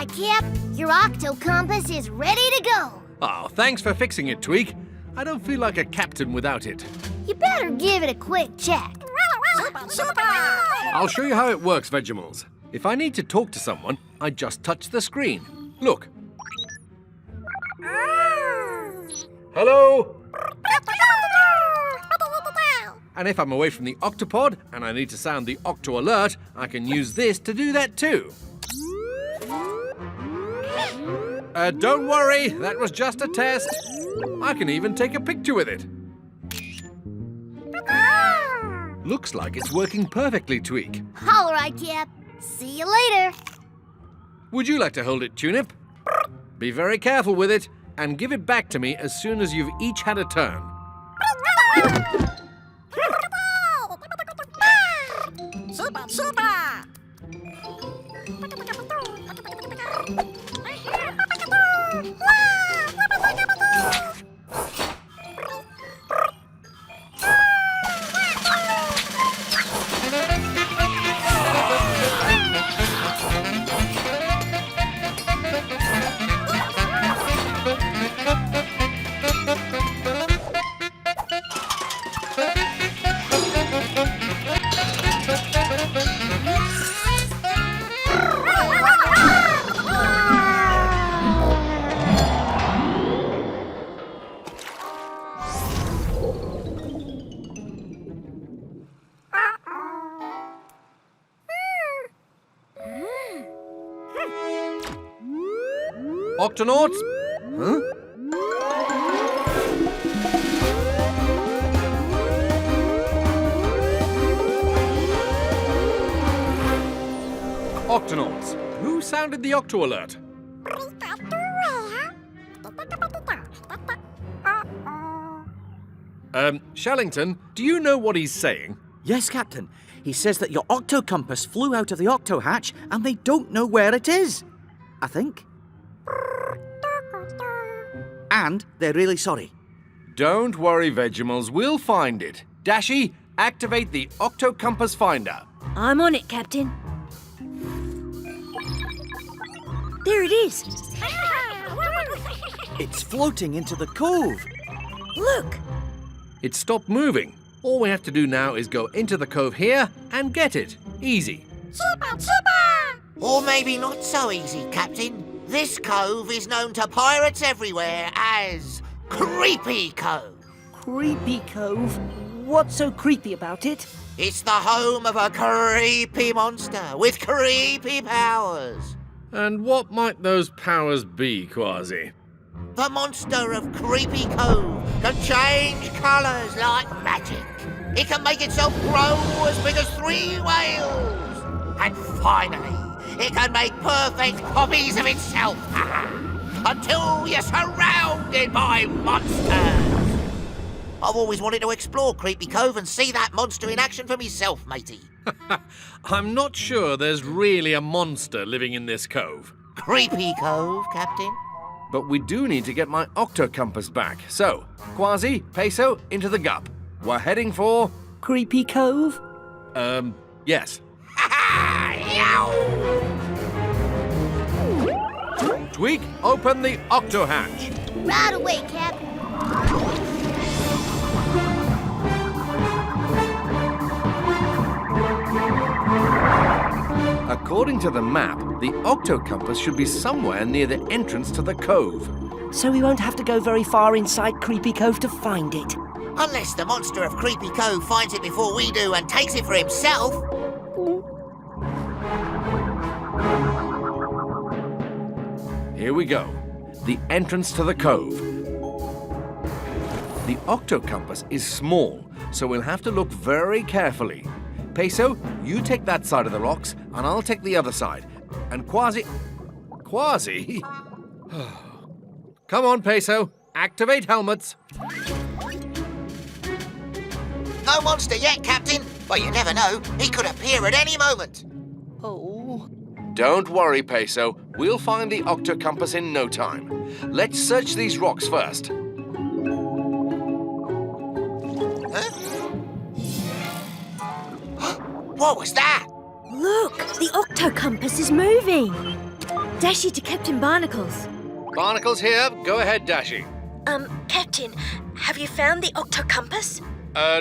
right, Cap. Your octo-compass is ready to go. Oh, thanks for fixing it, Tweak. I don't feel like a captain without it. You better give it a quick check. I'll show you how it works, Vegimals. If I need to talk to someone, I just touch the screen. Look. Hello? And if I'm away from the Octopod and I need to sound the Octo alert, I can use this to do that too. Don't worry, that was just a test. I can even take a picture with it. Looks like it's working perfectly, Tweak. All right, Cap. See you later. Would you like to hold it, Tunip? Be very careful with it and give it back to me as soon as you've each had a turn. Octonauts? Huh? Octonauts, who sounded the Octo alert? Shellington, do you know what he's saying? Yes, Captain. He says that your octo-compass flew out of the octo hatch and they don't know where it is. I think. And they're really sorry. Don't worry, Vegimals, we'll find it. Dashy, activate the Octo-Compass Finder. I'm on it, Captain. There it is. It's floating into the cove. Look. It stopped moving. All we have to do now is go into the cove here and get it. Easy. Or maybe not so easy, Captain. This cove is known to pirates everywhere as Creepy Cove. Creepy Cove? What's so creepy about it? It's the home of a creepy monster with creepy powers. And what might those powers be, Kwazii? The monster of Creepy Cove can change colours like magic. It can make itself grow as big as 3 whales. And finally, it can make perfect copies of itself. Until you're surrounded by monsters. I've always wanted to explore Creepy Cove and see that monster in action for myself, matey. I'm not sure there's really a monster living in this cove. Creepy Cove, Captain. But we do need to get my octo-compass back. So, Kwazii, Peso, into the gup. We're heading for... Creepy Cove? Yes. Tweak, open the octo hatch. Right away, Cap. According to the map, the octo-compass should be somewhere near the entrance to the cove. So we won't have to go very far inside Creepy Cove to find it. Unless the monster of Creepy Cove finds it before we do and takes it for himself. Here we go. The entrance to the cove. The octo-compass is small, so we'll have to look very carefully. Peso, you take that side of the rocks, and I'll take the other side. And Kwazii... Kwazii? Come on, Peso. Activate helmets. No monster yet, Captain. But you never know. He could appear at any moment. Oh. Don't worry, Peso. We'll find the octo-compass in no time. Let's search these rocks first. What was that? Look, the octo-compass is moving. Dashy to Captain Barnacles. Barnacles here. Go ahead, Dashy. Captain, have you found the octocompass?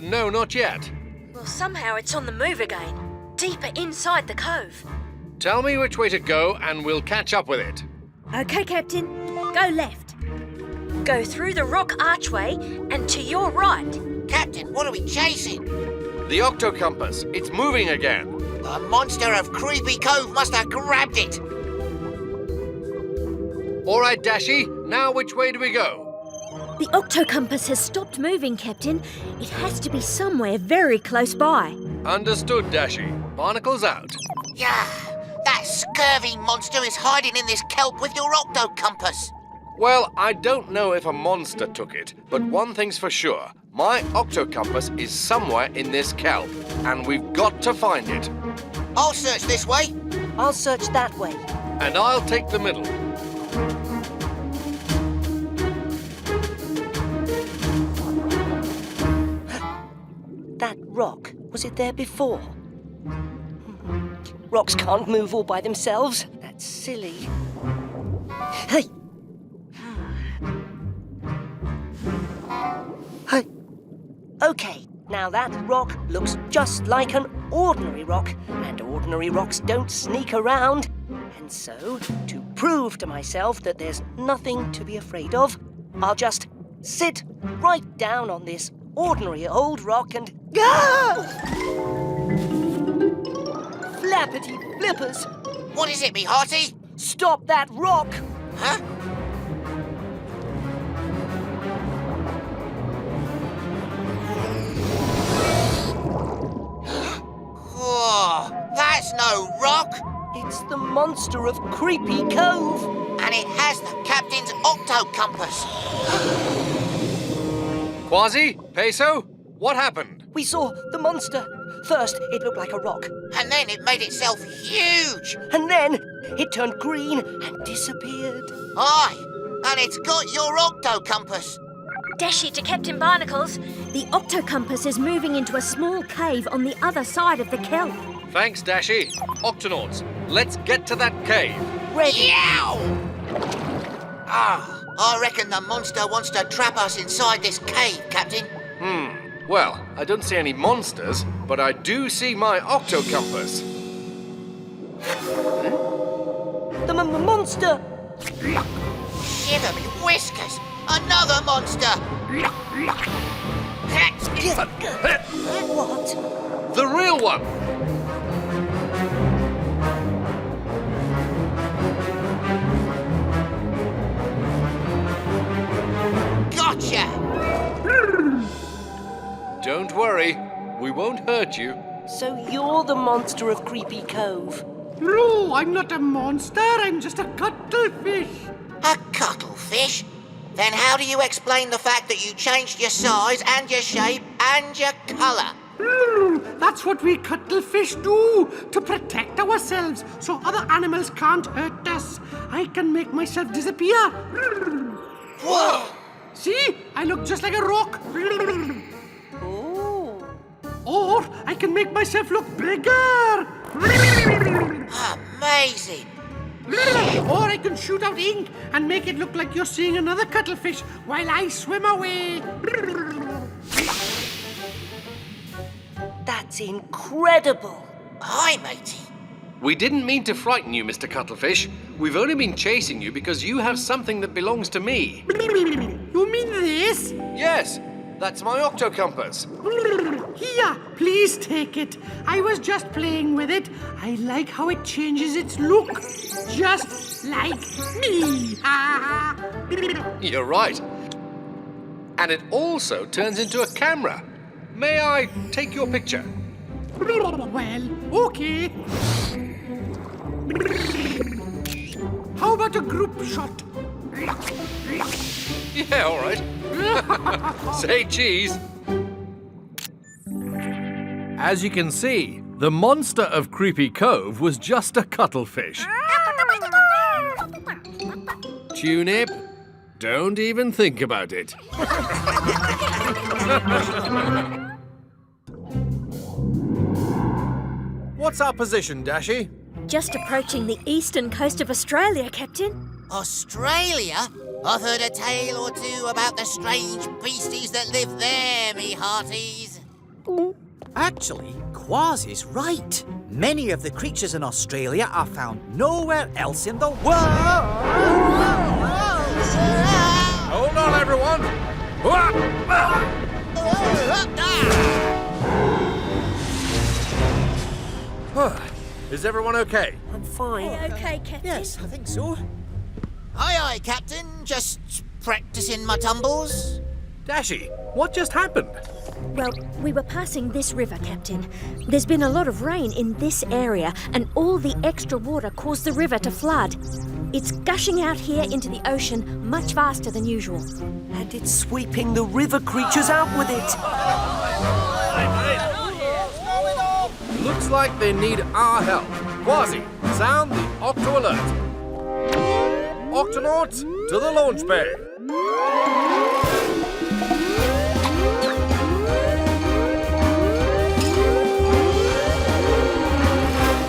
No, not yet. Well, somehow it's on the move again, deeper inside the cove. Tell me which way to go and we'll catch up with it. Okay, Captain. Go left. Go through the rock archway and to your right. Captain, what are we chasing? The octocompass. It's moving again. The monster of Creepy Cove must have grabbed it. All right, Dashy. Now which way do we go? The octocompass has stopped moving, Captain. It has to be somewhere very close by. Understood, Dashy. Barnacles out. Yeah, that scurvy monster is hiding in this kelp with your octocompass. Well, I don't know if a monster took it, but one thing's for sure. My octocompass is somewhere in this kelp, and we've got to find it. I'll search this way. I'll search that way. And I'll take the middle. That rock, was it there before? Rocks can't move all by themselves. That's silly. Hey! Hey! Okay, now that rock looks just like an ordinary rock, and ordinary rocks don't sneak around. And so, to prove to myself that there's nothing to be afraid of, I'll just sit right down on this ordinary old rock and... Flappity flippers! What is it, me hearty? Stop that rock! Huh? Whoa, that's no rock. It's the monster of Creepy Cove. And it has the captain's octocompass. Kwazii? Peso? What happened? We saw the monster. First, it looked like a rock. And then it made itself huge. And then it turned green and disappeared. Aye, and it's got your octocompass. Dashy to Captain Barnacles. The octocompass is moving into a small cave on the other side of the kelp. Thanks, Dashy. Octonauts, let's get to that cave. Ready? Yow! I reckon the monster wants to trap us inside this cave, Captain. Well, I don't see any monsters, but I do see my octocompass. The monster! Shiver me whiskers! Another monster! What? The real one! Gotcha! Don't worry, we won't hurt you. So you're the monster of Creepy Cove. No, I'm not a monster. I'm just a cuttlefish. A cuttlefish? Then how do you explain the fact that you changed your size and your shape and your colour? That's what we cuttlefish do, to protect ourselves so other animals can't hurt us. I can make myself disappear. Whoa! See? I look just like a rock. Ooh. Or I can make myself look bigger. Amazing! Or I can shoot out ink and make it look like you're seeing another cuttlefish while I swim away. That's incredible. Hi, matey. We didn't mean to frighten you, Mr. Cuttlefish. We've only been chasing you because you have something that belongs to me. You mean this? Yes, that's my octocompass. Here, please take it. I was just playing with it. I like how it changes its look. Just like me. You're right. And it also turns into a camera. May I take your picture? Well, okay. How about a group shot? Yeah, all right. Say cheese. As you can see, the monster of Creepy Cove was just a cuttlefish. Tunip, don't even think about it. What's our position, Dashy? just approaching the eastern coast of Australia, Captain. Australia? I've heard a tale or two about the strange beasties that live there, me hearties. Actually, Kwazii's right. Many of the creatures in Australia are found nowhere else in the world. Hold on, everyone. Is everyone okay? I'm fine. Okay, Captain. Yes, I think so. Aye, aye, Captain. Just practicing my tumbles. Dashi, what just happened? Well, we were passing this river, Captain. There's been a lot of rain in this area, and all the extra water caused the river to flood. It's gushing out here into the ocean much faster than usual. And it's sweeping the river creatures out with it. Looks like they need our help. Kwazii, sound the Octo alert. Octonauts, to the launch bay.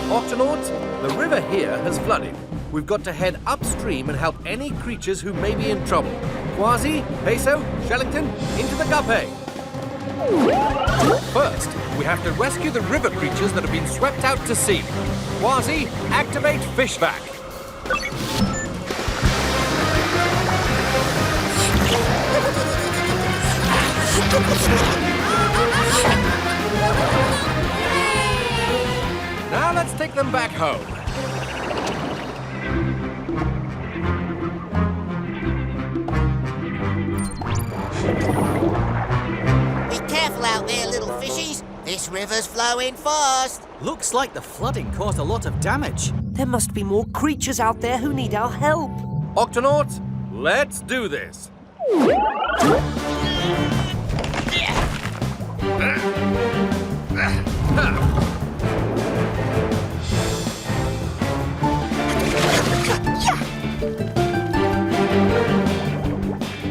Octonauts, the river here has flooded. We've got to head upstream and help any creatures who may be in trouble. Kwazii, Peso, Shellington, into the guppy. First, we have to rescue the river creatures that have been swept out to sea. Kwazii, activate fish vac. Now let's take them back home. Be careful out there, little fishies. This river's flowing fast. Looks like the flooding caused a lot of damage. There must be more creatures out there who need our help. Octonauts, let's do this.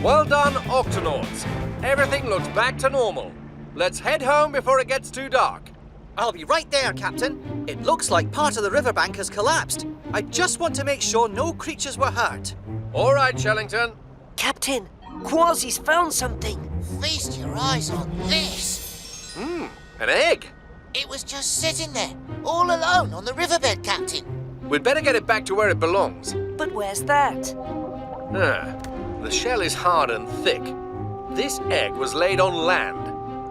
Well done, Octonauts. Everything looks back to normal. Let's head home before it gets too dark. I'll be right there, Captain. It looks like part of the riverbank has collapsed. I just want to make sure no creatures were hurt. All right, Shellington. Captain, Kwazii's found something. Feast your eyes on this. An egg. It was just sitting there, all alone on the riverbed, Captain. We'd better get it back to where it belongs. But where's that? The shell is hard and thick. This egg was laid on land.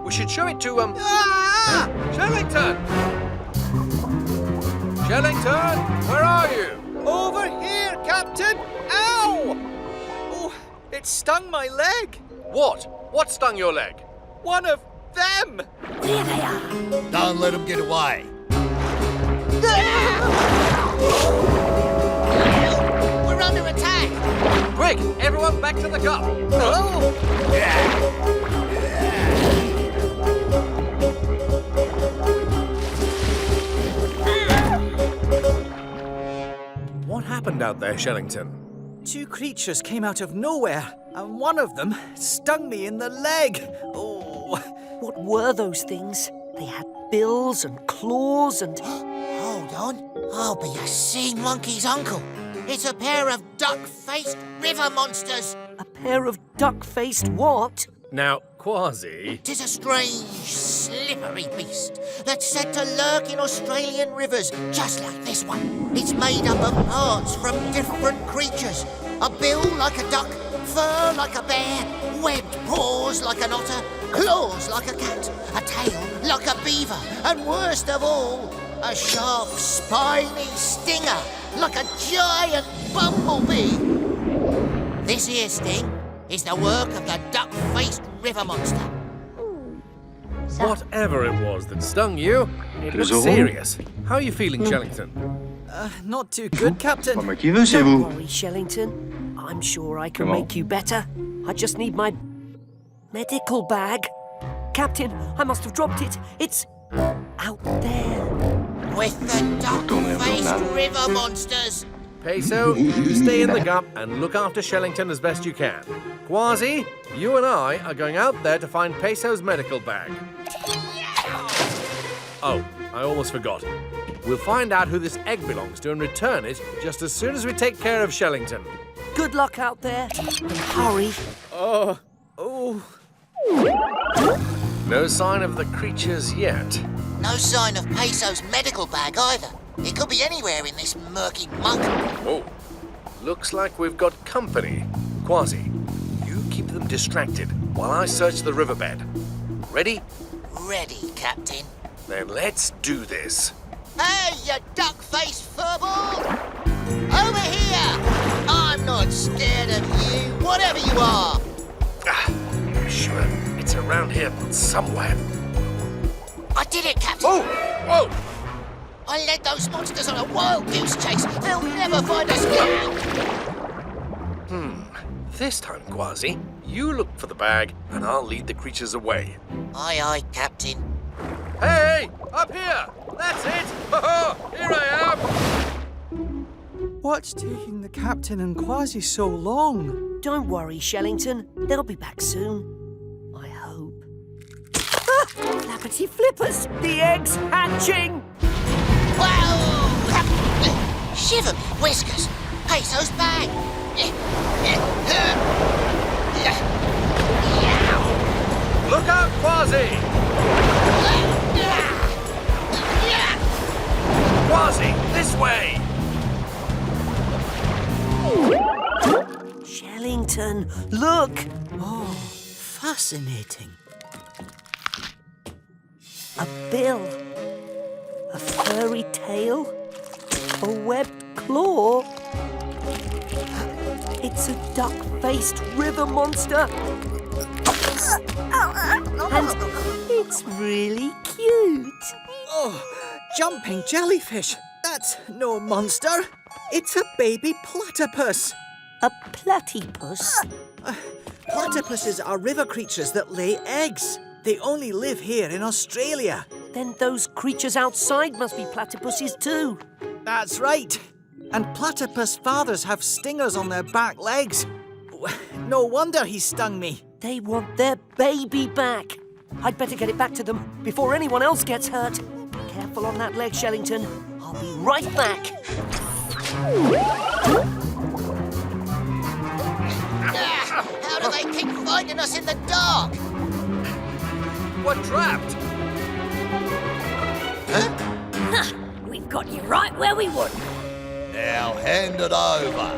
We should show it to, Shellington! Shellington, where are you? Over here, Captain! Ow! Oh, it stung my leg. What? What stung your leg? One of them! There they are. Don't let them get away. We're under attack. Quick, everyone back to the cup. What happened out there, Shellington? Two creatures came out of nowhere, and one of them stung me in the leg. Oh. What were those things? They had bills and claws and... Hold on. I'll be a sea monkey's uncle. It's a pair of duck-faced river monsters. A pair of duck-faced what? Now, Kwazii... 'Tis a strange, slippery beast that's said to lurk in Australian rivers, just like this one. It's made up of parts from different creatures. A bill like a duck, fur like a bear, webbed paws like an otter, claws like a cat, a tail like a beaver, and worst of all, a sharp, spiny stinger like a giant bumblebee. This here sting is the work of the duck-faced river monster. Whatever it was that stung you, it looks serious. How are you feeling, Shellington? Not too good, Captain. Don't worry, Shellington. I'm sure I can make you better. I just need my medical bag. Captain, I must have dropped it. It's out there. With the duck-faced river monsters. Peso, you stay in the gup and look after Shellington as best you can. Kwazii, you and I are going out there to find Peso's medical bag. Oh, I almost forgot. We'll find out who this egg belongs to and return it just as soon as we take care of Shellington. Good luck out there. And hurry. No sign of the creatures yet. No sign of Peso's medical bag either. It could be anywhere in this murky muck. Oh, looks like we've got company. Kwazii, you keep them distracted while I search the riverbed. Ready? Ready, Captain. Then let's do this. Hey, you duck-faced furball! Over here! I'm not scared of you, whatever you are! I'm sure it's around here somewhere. I did it, Captain! Oh! Whoa! I led those monsters on a wild goose chase. They'll never find us now! This time, Kwazii, you look for the bag and I'll lead the creatures away. Aye, aye, Captain. Hey! Up here! That's it! Ho-ho! Here I am! What's taking the captain and Kwazii so long? Don't worry, Shellington. They'll be back soon. I hope. Ah! Flappity flippers! The egg's hatching! Wow! Shiver me whiskers! Peso's bag! Look out, Kwazii! Kwazii, this way! Shellington, look! Oh, fascinating. A bill. A furry tail. A webbed claw. It's a duck-faced river monster. And it's really cute. Oh, jumping jellyfish. That's no monster. It's a baby platypus. A platypus? Platypuses are river creatures that lay eggs. They only live here in Australia. Then those creatures outside must be platypuses too. That's right. And platypus fathers have stingers on their back legs. No wonder he stung me. They want their baby back. I'd better get it back to them before anyone else gets hurt. Careful on that leg, Shellington. I'll be right back. How do they keep finding us in the dark? We're trapped! We've got you right where we want. Now hand it over.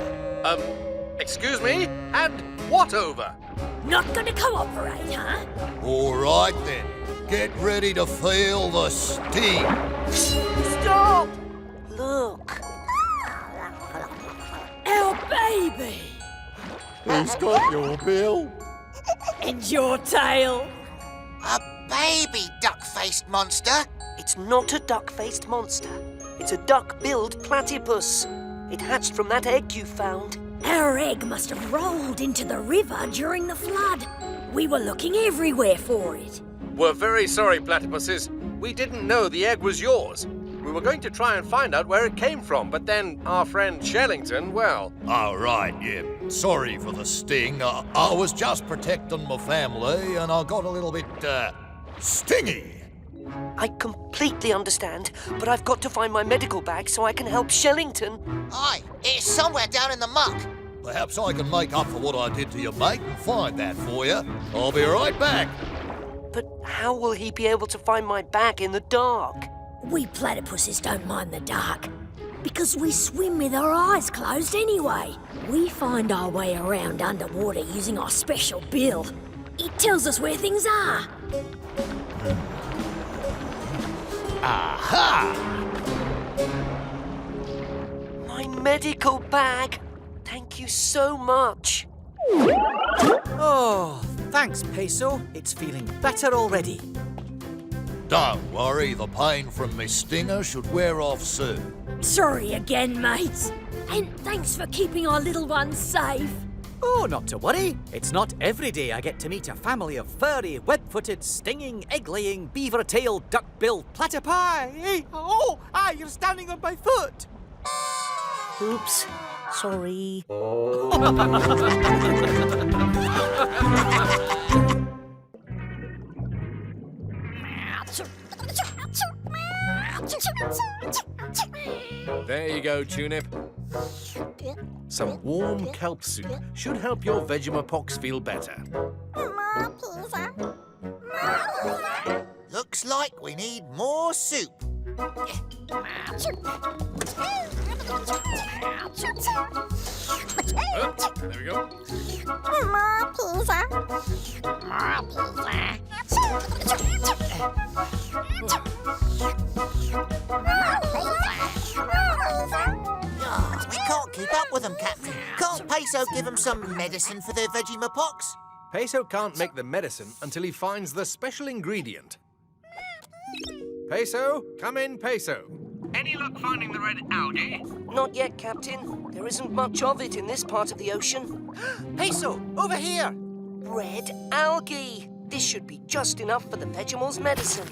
Excuse me? And what over? Not gonna cooperate, huh? All right then. Get ready to feel the sting. Stop! Look. Our baby! Who's got your bill? And your tail! A baby duck-faced monster? It's not a duck-faced monster. It's a duck-billed platypus. It hatched from that egg you found. Our egg must have rolled into the river during the flood. We were looking everywhere for it. We're very sorry, platypuses. We didn't know the egg was yours. We were going to try and find out where it came from, but then our friend Shellington, well... All right, yeah. Sorry for the sting. I was just protecting my family and I got a little bit, stingy. I completely understand, but I've got to find my medical bag so I can help Shellington. Aye, it's somewhere down in the muck. Perhaps I can make up for what I did to your mate and find that for you. I'll be right back. But how will he be able to find my bag in the dark? We platypuses don't mind the dark because we swim with our eyes closed anyway. We find our way around underwater using our special bill. It tells us where things are. Aha! My medical bag. Thank you so much. Oh, thanks, Peso. It's feeling better already. Don't worry, the pain from me stinger should wear off soon. Sorry again, mates. And thanks for keeping our little ones safe. Oh, not to worry. It's not every day I get to meet a family of furry, web-footed, stinging, egg-laying, beaver-tailed, duck-billed platypi. Hey, oh, you're standing on my foot. Oops. Sorry. There you go, Tunip. Some warm kelp soup should help your Vegimapox feel better. Looks like we need more soup. There we go. We can't keep up with them, Captain. Can't Peso give them some medicine for their Vegimapox? Peso can't make the medicine until he finds the special ingredient. Peso, come in, Peso. Any luck finding the red algae? Not yet, Captain. There isn't much of it in this part of the ocean. Peso, over here! Red algae! This should be just enough for the Vegimal's medicine.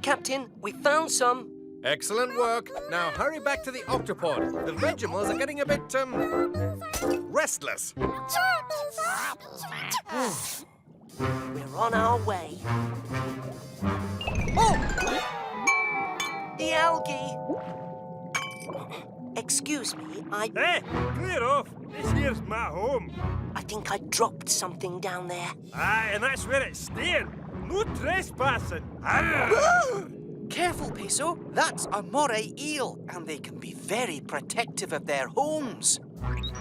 Captain, we found some. Excellent work. Now hurry back to the Octopod. The Vegimals are getting a bit, restless. We're on our way. Oh! The algae! Excuse me, Hey, clear off. This here's my home. I think I dropped something down there. Aye, and that's where it's staying. No trespassing. Careful, Peso. That's a moray eel, and they can be very protective of their homes.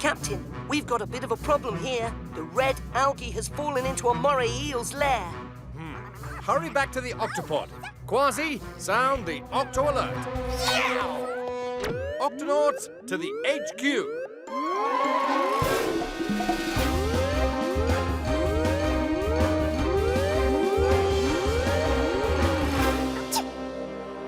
Captain, we've got a bit of a problem here. The red algae has fallen into a moray eel's lair. Hurry back to the Octopod. Kwazii, sound the Octo alert. Octonauts to the HQ.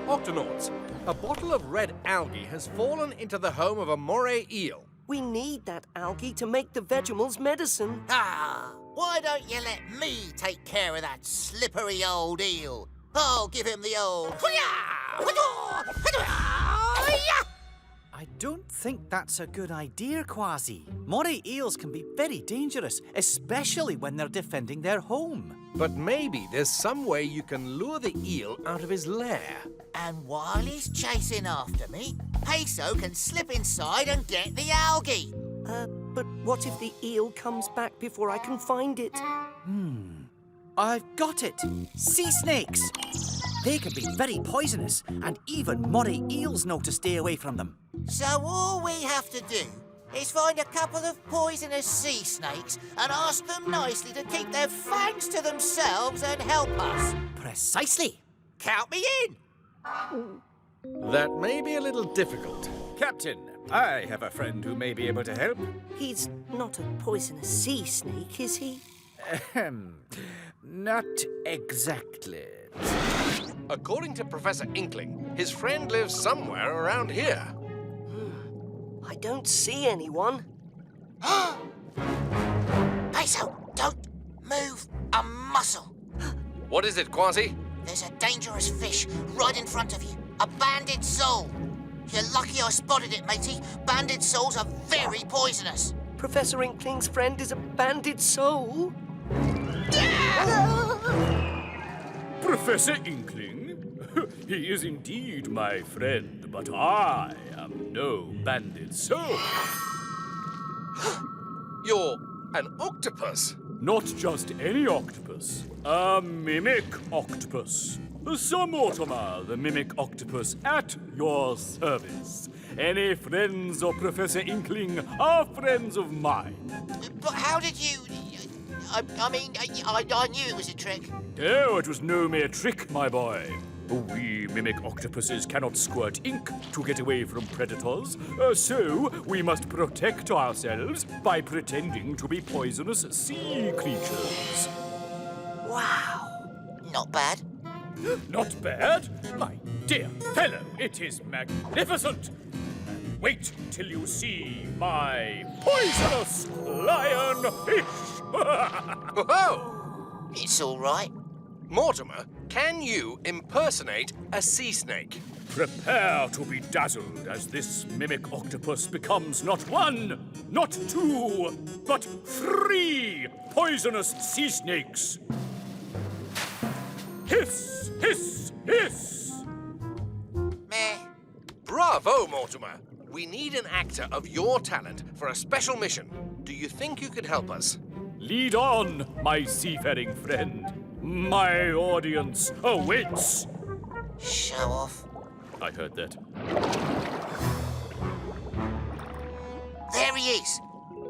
Octonauts, a bottle of red algae has fallen into the home of a moray eel. We need that algae to make the Vegimal's medicine. Why don't you let me take care of that slippery old eel? I'll give him the old... I don't think that's a good idea, Kwazii. Moray eels can be very dangerous, especially when they're defending their home. But maybe there's some way you can lure the eel out of his lair. And while he's chasing after me, Peso can slip inside and get the algae. But what if the eel comes back before I can find it? I've got it! Sea snakes! They can be very poisonous, and even moray eels know to stay away from them. So all we have to do is find a couple of poisonous sea snakes and ask them nicely to keep their fangs to themselves and help us. Precisely! Count me in! That may be a little difficult. Captain, I have a friend who may be able to help. He's not a poisonous sea snake, is he? Not exactly. According to Professor Inkling, his friend lives somewhere around here. I don't see anyone. Peso, don't move a muscle. What is it, Kwazii? There's a dangerous fish right in front of you. A banded sole. You're lucky I spotted it, matey. Banded soles are very poisonous. Professor Inkling's friend is a banded sole? Professor Inkling? He is indeed my friend, but I am no banded soul. You're an octopus. Not just any octopus, a mimic octopus. Sir Mortimer, the mimic octopus, at your service. Any friends of Professor Inkling are friends of mine. But how did you... I mean, I knew it was a trick. Oh, it was no mere trick, my boy. We mimic octopuses cannot squirt ink to get away from predators, so we must protect ourselves by pretending to be poisonous sea creatures. Wow. Not bad. Not bad? My dear fellow, it is magnificent! Wait till you see my poisonous lionfish! Whoa! It's all right. Mortimer, can you impersonate a sea snake? Prepare to be dazzled as this mimic octopus becomes not one, not two, but 3 poisonous sea snakes. Hiss, hiss, hiss! Bravo, Mortimer! We need an actor of your talent for a special mission. Do you think you could help us? Lead on, my seafaring friend. My audience awaits. Show off. I heard that. There he is.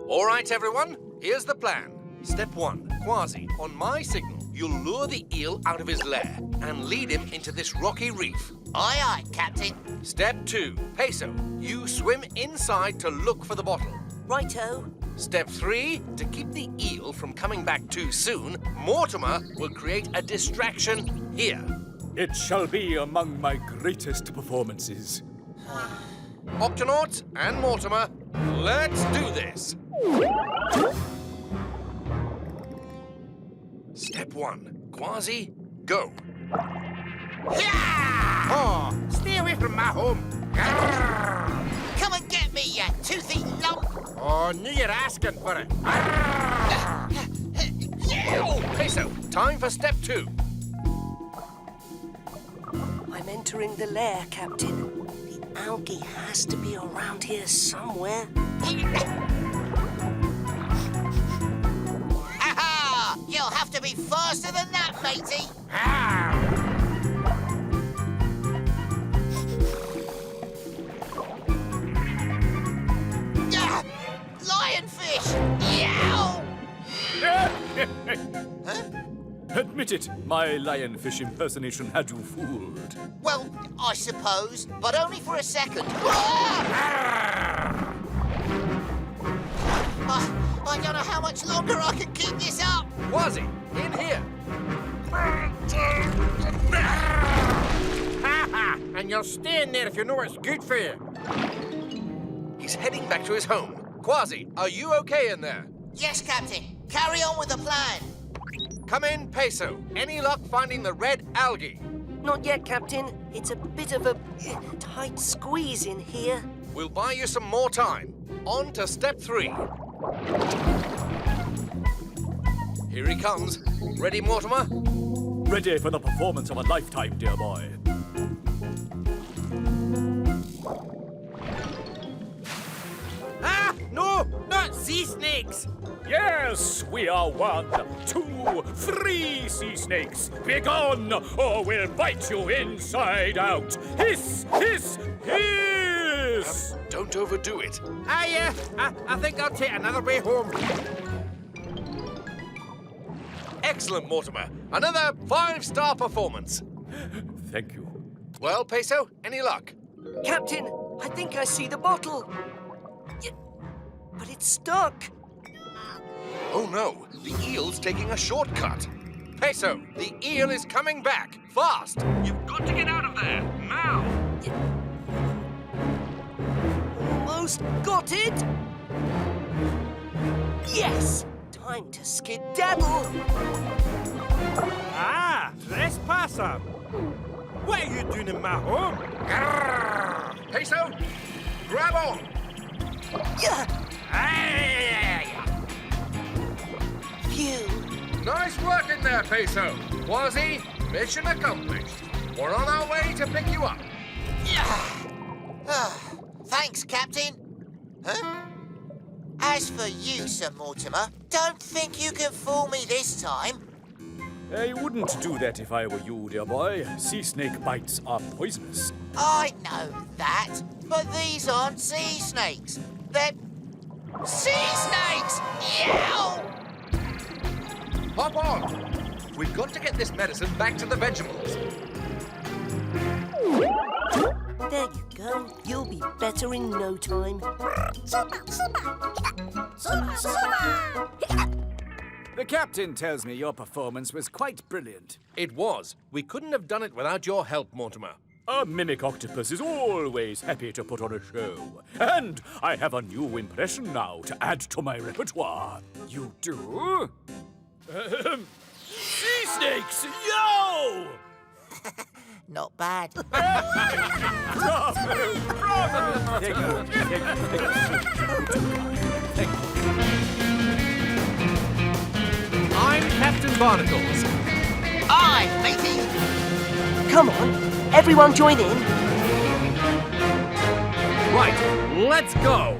All right, everyone, here's the plan. Step 1, Kwazii, on my signal, you'll lure the eel out of his lair and lead him into this rocky reef. Aye, aye, Captain. Step 2, Peso, you swim inside to look for the bottle. Righto. Step 3, to keep the eel from coming back too soon, Mortimer will create a distraction here. It shall be among my greatest performances. Octonauts and Mortimer, let's do this. Step 1, Kwazii, go. Oh, stay away from my home. Come and get me, you toothy lump. Oh, knew you're asking for it. Peso, time for step 2. I'm entering the lair, Captain. The algae has to be around here somewhere. Ha-ha! You'll have to be faster than that, matey. Lionfish! Yow! Admit it, my lionfish impersonation had you fooled. Well, I suppose, but only for a second. I don't know how much longer I can keep this up. Kwazii, in here. And you're staying there if you know what's good for you. He's heading back to his home. Kwazii, are you okay in there? Yes, Captain. Carry on with the plan. Come in, Peso. Any luck finding the red algae? Not yet, Captain. It's a bit of a tight squeeze in here. We'll buy you some more time. On to step 3. Here he comes. Ready, Mortimer? Ready for the performance of a lifetime, dear boy. Ah, no, not sea snakes. Yes, we are 1, 2, 3 sea snakes. Begone, or we'll bite you inside out. Hiss, hiss, hiss! Don't overdo it. I think I'll take another way home. Excellent, Mortimer. Another 5-star performance. Thank you. Well, Peso, any luck? Captain, I think I see the bottle. But it's stuck. Oh no, the eel's taking a shortcut. Peso, the eel is coming back. Fast! You've got to get out of there, now! Almost got it. Yes! Time to skedaddle. Ah, trespasser. What are you doing in my home? Peso, grab on! Yeah. Phew. Nice work in there, Peso. Kwazii, mission accomplished. We're on our way to pick you up. Thanks, Captain. Huh? As for you, Sir Mortimer, don't think you can fool me this time. I wouldn't do that if I were you, dear boy. Sea snake bites are poisonous. I know that, but these aren't sea snakes. They're sea snakes! Yow! Hop on! We've got to get this medicine back to the Vegimals. There you go. You'll be better in no time. The captain tells me your performance was quite brilliant. It was. We couldn't have done it without your help, Mortimer. A mimic octopus is always happy to put on a show. And I have a new impression now to add to my repertoire. You do? Sea snakes, yo! Not bad. I'm Captain Barnacles. Aye, matey. Come on, everyone join in. right, let's go.